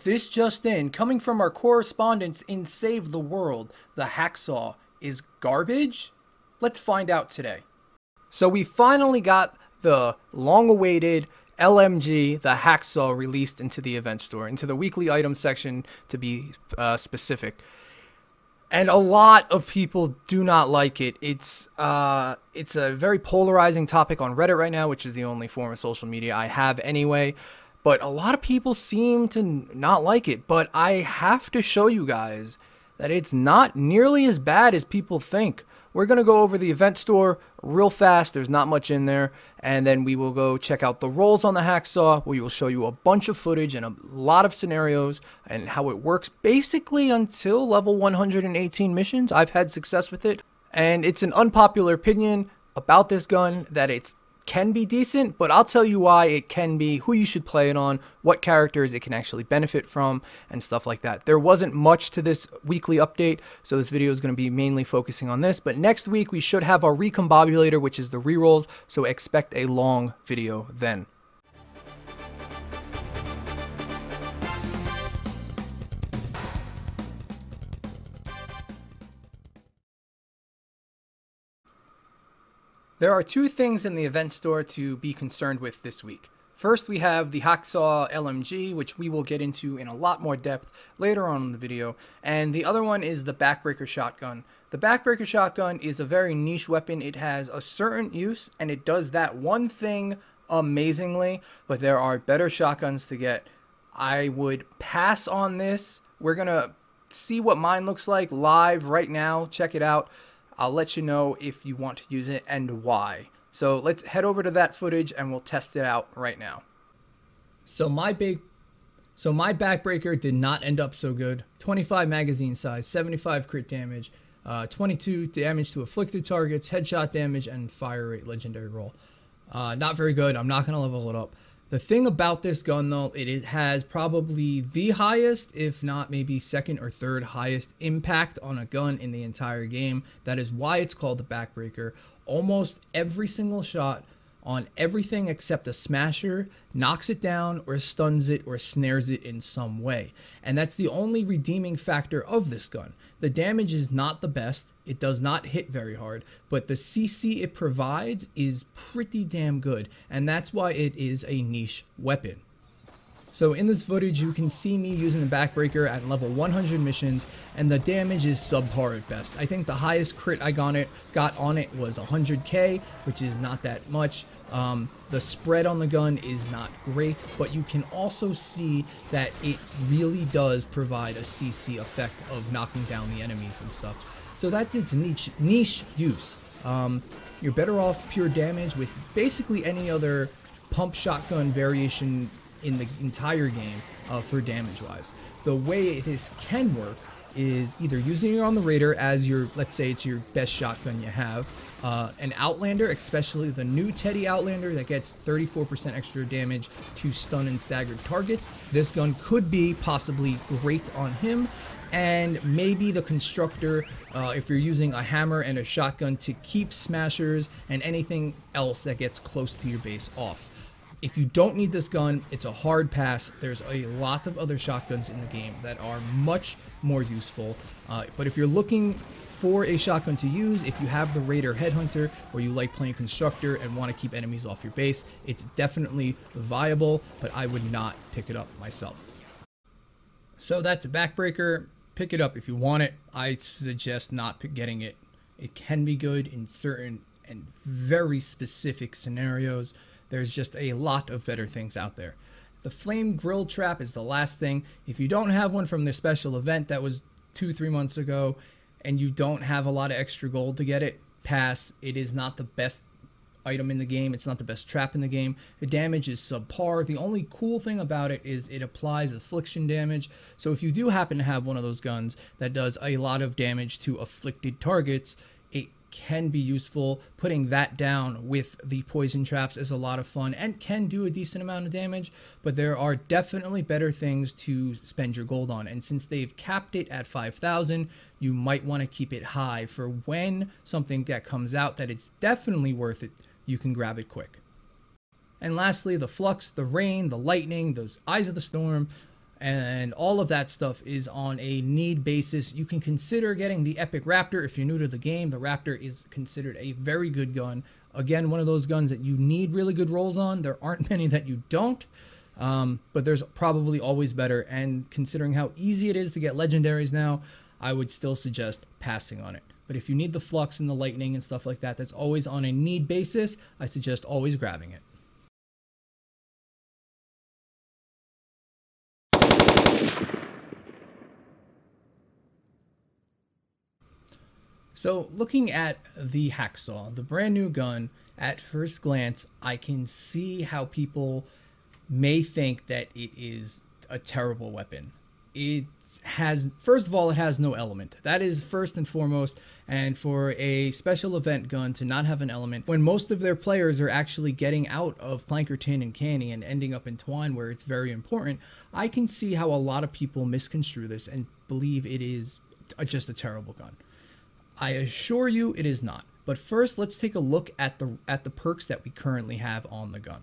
This just in, coming from our correspondents in Save the World, the HackSAW is garbage? Let's find out today. So we finally got the long-awaited LMG, the HackSAW, released into the event store, into the weekly item section to be specific. And a lot of people do not like it. It's a very polarizing topic on Reddit right now, which is the only form of social media I have anyway. But a lot of people seem to not like it. But I have to show you guys that it's not nearly as bad as people think. We're going to go over the event store real fast. There's not much in there. And then we will go check out the roles on the HackSAW. We will show you a bunch of footage and a lot of scenarios and how it works basically until level 118 missions. I've had success with it. And it's an unpopular opinion about this gun that it can be decent, but I'll tell you why it can be, who you should play it on, what characters it can actually benefit from, and stuff like that. There wasn't much to this weekly update, so this video is going to be mainly focusing on this, but next week we should have our recombobulator, which is the rerolls, so expect a long video then. There are two things in the event store to be concerned with this week. First, we have the HackSAW LMG, which we will get into in a lot more depth later on in the video. And the other one is the Backbreaker shotgun. The Backbreaker shotgun is a very niche weapon. It has a certain use, and it does that one thing amazingly, but there are better shotguns to get. I would pass on this. We're going to see what mine looks like live right now. Check it out. I'll let you know if you want to use it and why. So let's head over to that footage and we'll test it out right now. So my Backbreaker did not end up so good. 25 magazine size, 75 crit damage, 22 damage to afflicted targets, headshot damage, and fire rate legendary roll. Not very good. I'm not going to level it up. The thing about this gun, though, it has probably the highest, if not maybe second or third highest impact on a gun in the entire game. That is why it's called the Backbreaker. Almost every single shot on everything except a smasher knocks it down or stuns it or snares it in some way. And that's the only redeeming factor of this gun. The damage is not the best, it does not hit very hard, but the CC it provides is pretty damn good, and that's why it is a niche weapon. So in this footage you can see me using the Backbreaker at level 100 missions, and the damage is subpar at best. I think the highest crit I got on it was 100k, which is not that much. The spread on the gun is not great, but you can also see that it really does provide a CC effect of knocking down the enemies and stuff. So that's its niche use. You're better off pure damage with basically any other pump shotgun variation in the entire game for damage wise. The way this can work is either using it on the Raider as your, let's say it's your best shotgun you have, an Outlander, especially the new Teddy Outlander that gets 34% extra damage to stun and staggered targets. This gun could be possibly great on him, and maybe the Constructor if you're using a hammer and a shotgun to keep smashers and anything else that gets close to your base off. If you don't need this gun, it's a hard pass. There's a lot of other shotguns in the game that are much more useful. But if you're looking for a shotgun to use, if you have the Raider Headhunter or you like playing Constructor and want to keep enemies off your base, it's definitely viable, but I would not pick it up myself. So that's a Backbreaker. Pick it up if you want it. I suggest not getting it. It can be good in certain and very specific scenarios. There's just a lot of better things out there. The flame grill trap is the last thing. If you don't have one from the special event that was 2-3 months ago and you don't have a lot of extra gold to get it, pass. It is not the best item in the game. It's not the best trap in the game. The damage is subpar. The only cool thing about it is it applies affliction damage. So if you do happen to have one of those guns that does a lot of damage to afflicted targets, it can be useful. Putting that down with the poison traps is a lot of fun and can do a decent amount of damage, but there are definitely better things to spend your gold on, and since they've capped it at 5,000, you might want to keep it high for when something that comes out that it's definitely worth it, you can grab it quick. And lastly, the flux, the rain, the lightning, those eyes of the storm, and all of that stuff is on a need basis. You can consider getting the Epic Raptor if you're new to the game. The Raptor is considered a very good gun. Again, one of those guns that you need really good rolls on. There aren't many that you don't, but there's probably always better. And considering how easy it is to get legendaries now, I would still suggest passing on it. But if you need the flux and the lightning and stuff like that, that's always on a need basis, I suggest always grabbing it. So looking at the HackSAW, the brand new gun, at first glance, I can see how people may think that it is a terrible weapon. It has, first of all, it has no element. That is first and foremost. And for a special event gun to not have an element, when most of their players are actually getting out of Plankerton and Canny and ending up in Twine where it's very important, I can see how a lot of people misconstrue this and believe it is just a terrible gun. I assure you it is not. But first, let's take a look at the perks that we currently have on the gun.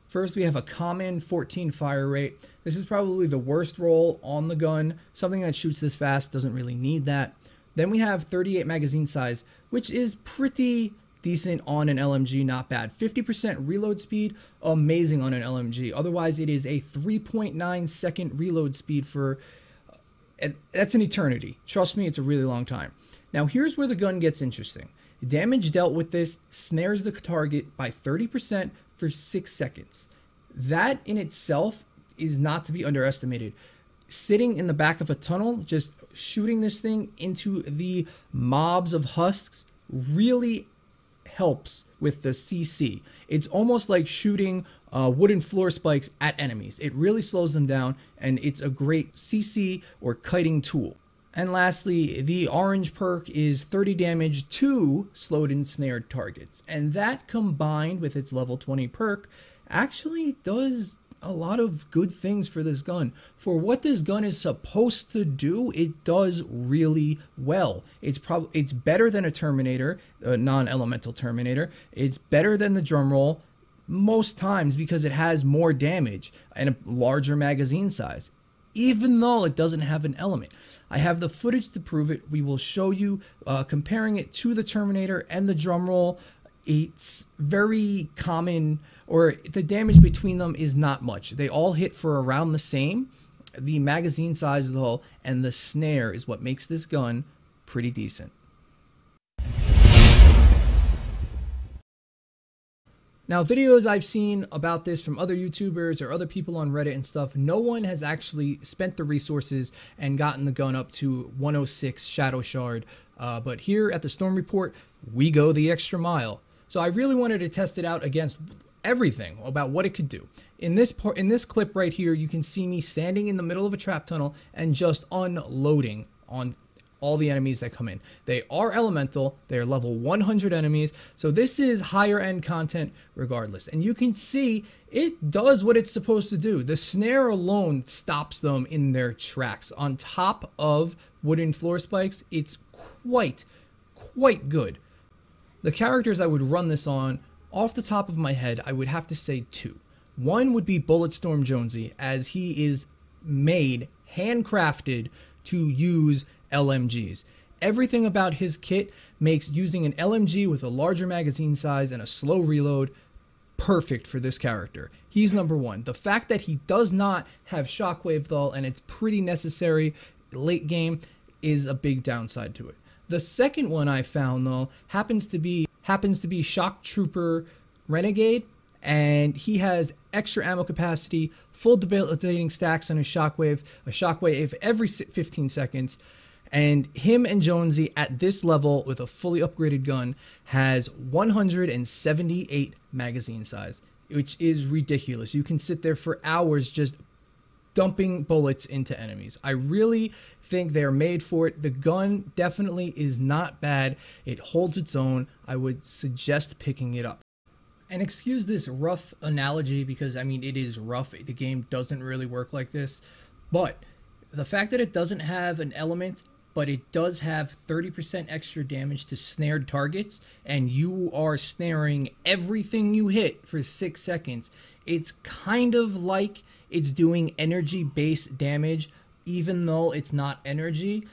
First, we have a common 14 fire rate. This is probably the worst roll on the gun. Something that shoots this fast doesn't really need that. Then we have 38 magazine size, which is pretty decent on an LMG, not bad. 50% reload speed, amazing on an LMG. Otherwise, it is a 3.9 second reload speed for, that's an eternity. Trust me, it's a really long time. Now, here's where the gun gets interesting. Damage dealt with this snares the target by 30% for 6 seconds. That in itself is not to be underestimated. Sitting in the back of a tunnel, just shooting this thing into the mobs of husks really helps with the CC. It's almost like shooting wooden floor spikes at enemies. It really slows them down, and it's a great CC or kiting tool. And lastly, the orange perk is 30 damage to slowed and snared targets. And that combined with its level 20 perk actually does a lot of good things for this gun. For what this gun is supposed to do, it does really well. It's better than a Terminator, a non-elemental Terminator. It's better than the drum roll most times because it has more damage and a larger magazine size, even though it doesn't have an element. I have the footage to prove it. We will show you comparing it to the Terminator and the drum roll. It's very common, or the damage between them is not much. They all hit for around the same. The magazine size though and the snare is what makes this gun pretty decent. Now, videos I've seen about this from other YouTubers or other people on Reddit and stuff, no one has actually spent the resources and gotten the gun up to 106 Shadow Shard. But here at the Storm Report, we go the extra mile. So I really wanted to test it out against everything about what it could do. In this clip right here, you can see me standing in the middle of a trap tunnel and just unloading on all the enemies that come in. They are elemental, they are level 100 enemies, so this is higher end content regardless. And you can see it does what it's supposed to do. The snare alone stops them in their tracks. On top of wooden floor spikes, it's quite good. The characters I would run this on, off the top of my head, I would have to say two. One would be Bulletstorm Jonesy, as he is made, handcrafted to use LMGs. Everything about his kit makes using an LMG with a larger magazine size and a slow reload perfect for this character. He's number one. The fact that he does not have shockwave though, and it's pretty necessary late game, is a big downside to it. The second one I found though happens to be Shock Trooper Renegade, and he has extra ammo capacity, full debilitating stacks on his shockwave, a shockwave every 15 seconds. And him and Jonesy at this level with a fully upgraded gun has 178 magazine size, which is ridiculous. You can sit there for hours just dumping bullets into enemies. I really think they're made for it. The gun definitely is not bad. It holds its own. I would suggest picking it up. And excuse this rough analogy because, I mean, it is rough. The game doesn't really work like this. But the fact that it doesn't have an element but it does have 30% extra damage to snared targets, and you are snaring everything you hit for 6 seconds. It's kind of like it's doing energy-based damage, even though it's not energy.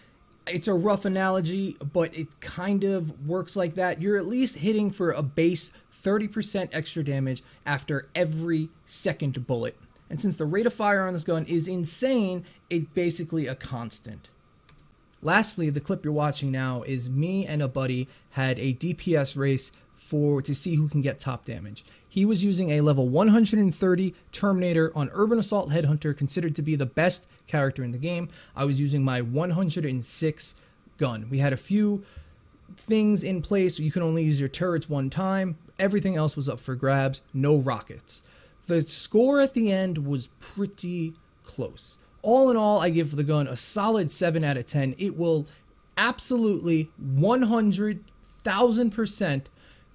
It's a rough analogy, but it kind of works like that. You're at least hitting for a base 30% extra damage after every second bullet. And since the rate of fire on this gun is insane, it's basically a constant. Lastly, the clip you're watching now is me and a buddy had a DPS race to see who can get top damage. He was using a level 130 Terminator on Urban Assault Headhunter, considered to be the best character in the game. I was using my 106 gun. We had a few things in place. You can only use your turrets one time. Everything else was up for grabs. No rockets. The score at the end was pretty close. All in all, I give the gun a solid 7 out of 10. It will absolutely 100,000%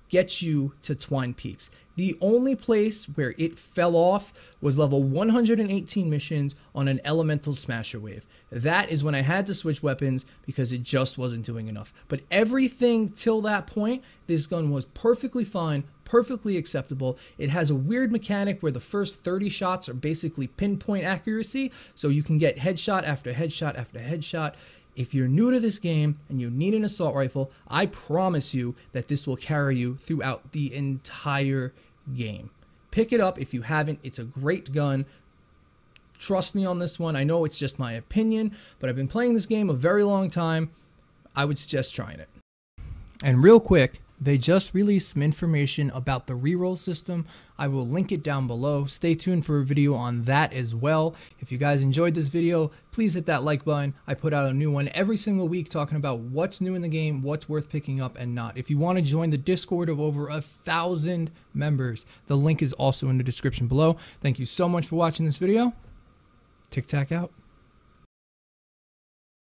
get you to Twine Peaks. The only place where it fell off was level 118 missions on an Elemental Smasher Wave. That is when I had to switch weapons because it just wasn't doing enough. But everything till that point, this gun was perfectly fine, perfectly acceptable. It has a weird mechanic where the first 30 shots are basically pinpoint accuracy, so you can get headshot after headshot after headshot. If you're new to this game and you need an assault rifle, I promise you that this will carry you throughout the entire game. Pick it up if you haven't. It's a great gun. Trust me on this one. I know it's just my opinion, but I've been playing this game a very long time. I would suggest trying it. And real quick, they just released some information about the reroll system. I will link it down below. Stay tuned for a video on that as well. If you guys enjoyed this video, please hit that like button. I put out a new one every single week talking about what's new in the game, what's worth picking up and not. If you want to join the Discord of over 1,000 members, the link is also in the description below. Thank you so much for watching this video. TikTak out.